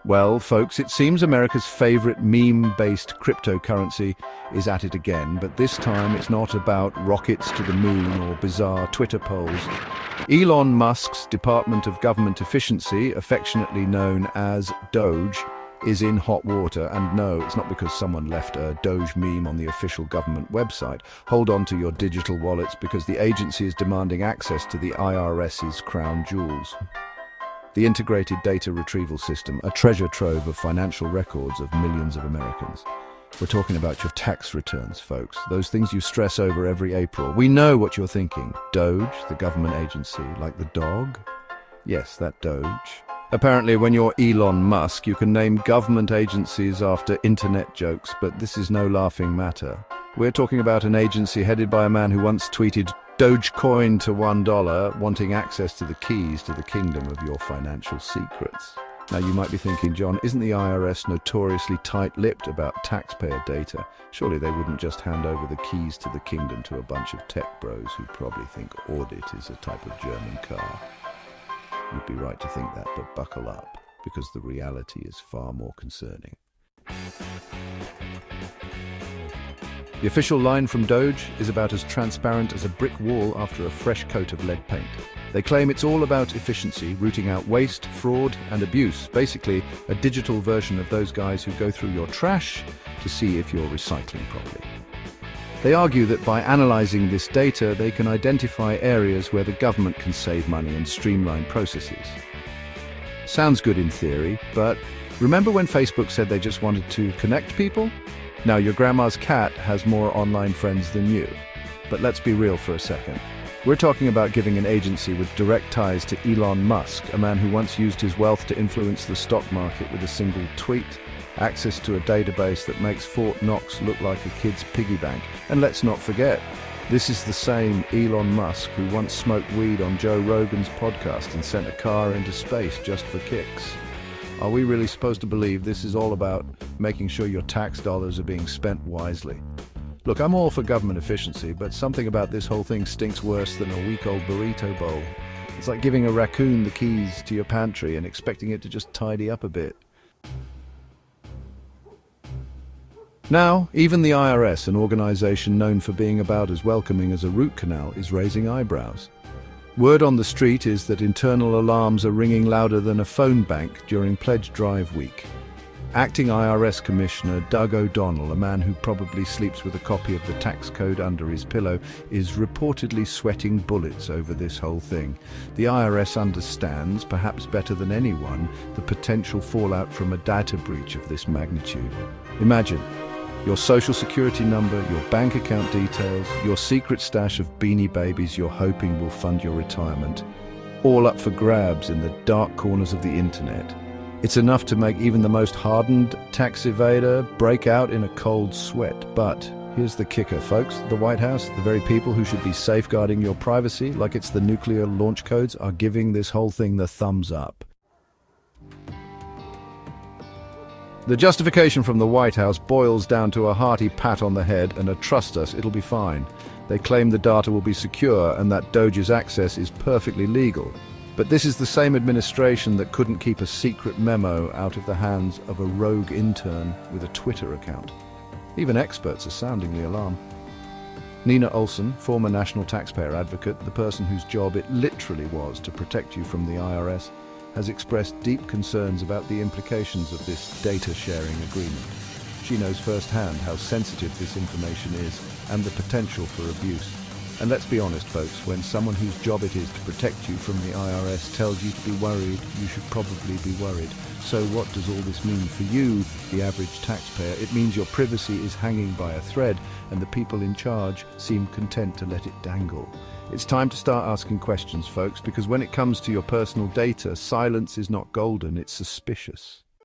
Well, folks, it seems America's favorite meme-based cryptocurrency is at it again, but this time it's not about rockets to the moon or bizarre Twitter polls. Elon Musk's Department of Government Efficiency, affectionately known as DOGE, is in hot water, and no, it's not because someone left a DOGE meme on the official government website. Hold on to your digital wallets because the agency is demanding access to the IRS's crown jewels. The Integrated Data Retrieval System, a treasure trove of financial records of millions of Americans. We're talking about your tax returns, folks. Those things you stress over every April. We know what you're thinking. DOGE, the government agency, like the dog? Yes, that DOGE. Apparently, when you're Elon Musk, you can name government agencies after internet jokes, but this is no laughing matter. We're talking about an agency headed by a man who once tweeted, "Dogecoin to $1, wanting access to the keys to the kingdom of your financial secrets." Now you might be thinking, John, isn't the IRS notoriously tight-lipped about taxpayer data? Surely they wouldn't just hand over the keys to the kingdom to a bunch of tech bros who probably think audit is a type of German car. You'd be right to think that, but buckle up, because the reality is far more concerning. The official line from DOGE is about as transparent as a brick wall after a fresh coat of lead paint. They claim it's all about efficiency, rooting out waste, fraud, and abuse. Basically, a digital version of those guys who go through your trash to see if you're recycling properly. They argue that by analyzing this data, they can identify areas where the government can save money and streamline processes. Sounds good in theory, but remember when Facebook said they just wanted to connect people? Now, your grandma's cat has more online friends than you. But let's be real for a second. We're talking about giving an agency with direct ties to Elon Musk, a man who once used his wealth to influence the stock market with a single tweet, access to a database that makes Fort Knox look like a kid's piggy bank. And let's not forget, this is the same Elon Musk who once smoked weed on Joe Rogan's podcast and sent a car into space just for kicks. Are we really supposed to believe this is all about making sure your tax dollars are being spent wisely? Look, I'm all for government efficiency, but something about this whole thing stinks worse than a week-old burrito bowl. It's like giving a raccoon the keys to your pantry and expecting it to just tidy up a bit. Now, even the IRS, an organization known for being about as welcoming as a root canal, is raising eyebrows. Word on the street is that internal alarms are ringing louder than a phone bank during Pledge Drive week. Acting IRS Commissioner Doug O'Donnell, a man who probably sleeps with a copy of the tax code under his pillow, is reportedly sweating bullets over this whole thing. The IRS understands, perhaps better than anyone, the potential fallout from a data breach of this magnitude. Imagine your social security number, your bank account details, your secret stash of Beanie Babies you're hoping will fund your retirement, all up for grabs in the dark corners of the internet. It's enough to make even the most hardened tax evader break out in a cold sweat. But here's the kicker, folks. The White House, the very people who should be safeguarding your privacy like it's the nuclear launch codes, are giving this whole thing the thumbs up. The justification from the White House boils down to a hearty pat on the head and a "trust us, it'll be fine." They claim the data will be secure and that DOGE's access is perfectly legal. But this is the same administration that couldn't keep a secret memo out of the hands of a rogue intern with a Twitter account. Even experts are sounding the alarm. Nina Olson, former national taxpayer advocate, the person whose job it literally was to protect you from the IRS, has expressed deep concerns about the implications of this data-sharing agreement. She knows firsthand how sensitive this information is and the potential for abuse. And let's be honest, folks, when someone whose job it is to protect you from the IRS tells you to be worried, you should probably be worried. So what does all this mean for you, the average taxpayer? It means your privacy is hanging by a thread, and the people in charge seem content to let it dangle. It's time to start asking questions, folks, because when it comes to your personal data, silence is not golden, it's suspicious.